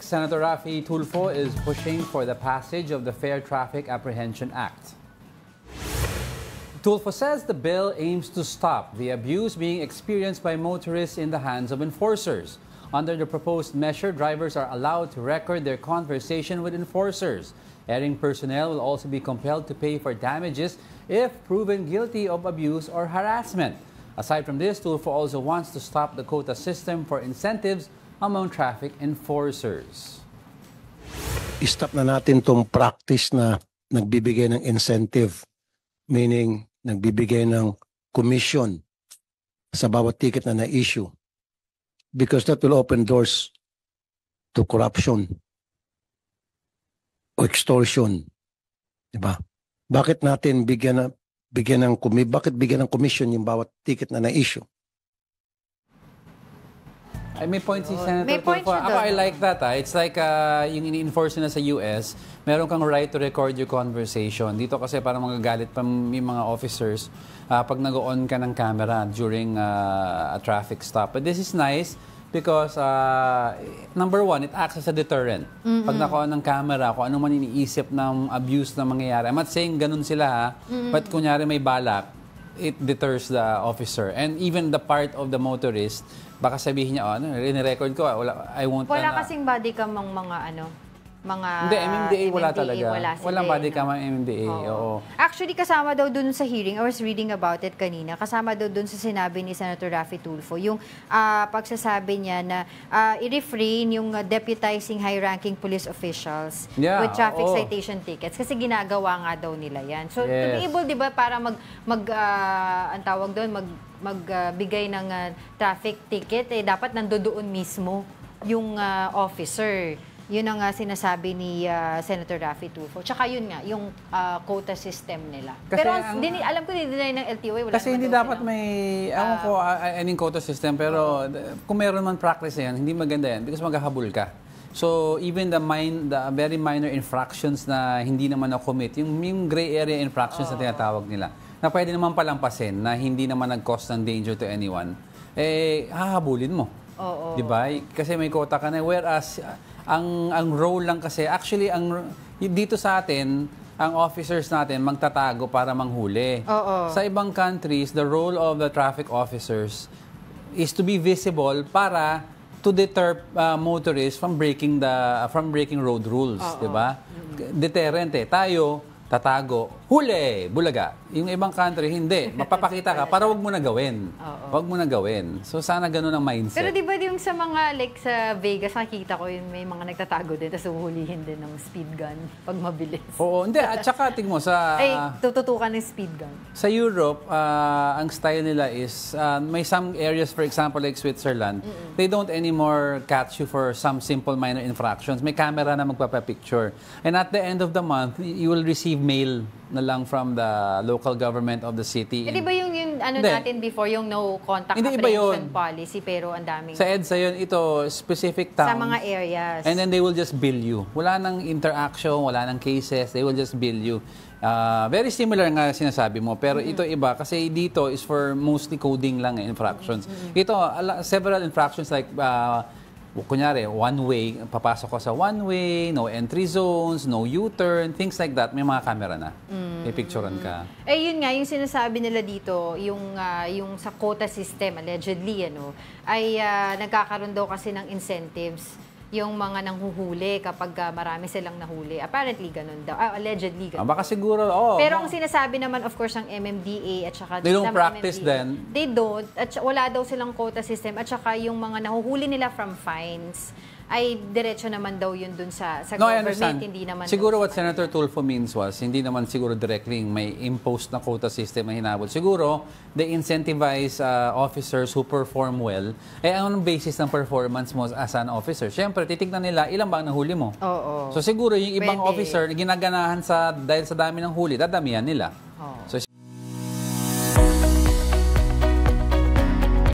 Senator Raffy Tulfo is pushing for the passage of the Fair Traffic Apprehension Act. Tulfo says the bill aims to stop the abuse being experienced by motorists in the hands of enforcers. Under the proposed measure, drivers are allowed to record their conversation with enforcers. Erring personnel will also be compelled to pay for damages if proven guilty of abuse or harassment. Aside from this, Tulfo also wants to stop the quota system for incentives among traffic enforcers. I-stop na natin tong practice na nagbibigay ng incentive, meaning nagbibigay ng commission sa bawat ticket na na-issue, because that will open doors to corruption o extortion. Diba? Bakit natin bigyan ng commission yung bawat ticket na na-issue? Ay, may point si Senator May point Tulfo. siya Ako, doon. I like that. It's like yung ini-enforce na sa US, meron kang right to record your conversation. Dito kasi parang magagalit pa yung mga officers pag nag-on ka ng camera during a traffic stop. But this is nice because, number one, it acts as a deterrent. Pag naka-on ng camera, kung ano man iniisip ng abuse na mangyayari. I'm not saying ganun sila, ha? But kunyari may balak, it deters the officer. And even the part of the motorist, baka sabihin niya, ini-record ko, I won't... Wala kasing body cam mga Hindi, MMDA wala talaga. Wala Walang body cam ang MMDA. Oo. Actually, kasama daw dun sa hearing, I was reading about it kanina, kasama daw dun sa sinabi ni Senator Raffy Tulfo, yung pagsasabi niya na i-refrain yung deputizing high-ranking police officials with traffic citation tickets kasi ginagawa nga daw nila yan. So, to be able, di ba, para ang tawag doon, magbigay ng traffic ticket, dapat nandoon mismo yung officer. Yun ang sinasabi ni Senator Raffy Tulfo. Tsaka yun nga, yung quota system nila. Kasi pero alam ko, dinay ng LTO, wala kasi hindi dapat may, quota system, pero kung meron man practice yan, hindi maganda yan because maghahabol ka. So, even the very minor infractions na hindi naman na-commit, yung gray area infractions na tinatawag nila, na pwede naman palampasin, na hindi naman nag-cause ng danger to anyone, hahabulin mo. Diba? Kasi may quota ka na. Whereas, ang role lang kasi, actually, dito sa atin, ang officers natin magtatago para manghuli. Sa ibang countries, the role of the traffic officers is to be visible para to deter motorists from breaking road rules, di ba? Deterrent Tayo, tatago, huli, bulaga. Yung ibang country, hindi. Mapapakita ka para wag mo na gawin. Wag mo na gawin. So, sana ganun ang mindset. Pero di ba yung sa mga, like sa Vegas, nakikita ko yun, may mga nagtatago din, tapos uhulihin din ng speed gun pag mabilis. Oo, hindi. At saka, tingin mo, tututukan ng speed gun. Sa Europe, ang style nila is, may some areas, for example, like Switzerland, they don't anymore catch you for some simple minor infractions. May camera na magpapapicture. And at the end of the month, you will receive mail na lang from the local government of the city. Di ba yung natin before, yung no contact apprehension policy, pero ang daming... Sa EDSA yun, ito, specific towns. Sa mga areas. And then they will just bill you. Wala nang interaction, wala nang cases, they will just bill you. Very similar nga sinasabi mo, pero ito iba, kasi dito is for mostly coding lang, infractions. Ito, several infractions like... kunyari, one way, papasok ko sa one way, no entry zones, no U-turn, things like that, may mga camera na. May picturean ka. Yun nga, yung sinasabi nila dito, yung sa quota system, allegedly, ay nagkakaroon daw kasi ng incentives yung mga nanghuhuli kapag marami silang nahuli. Apparently, ganun daw. Allegedly, ganun. Baka siguro, Pero ang sinasabi naman, of course, ng MMDA at saka... They don't practice then? They don't. At wala daw silang quota system. At saka yung mga nahuhuli nila from fines, ay diretso naman daw yun dun sa government, hindi naman... Siguro what Senator Tulfo means was, hindi naman siguro directly may imposed na quota system na hinabol. Siguro, they incentivize officers who perform well. Anong basis ng performance mo as an officer? Siyempre, titignan nila, ilan ba ang nahuli mo? So siguro, yung ibang officer, ginaganahan dahil sa dami ng huli, dadamihan nila. So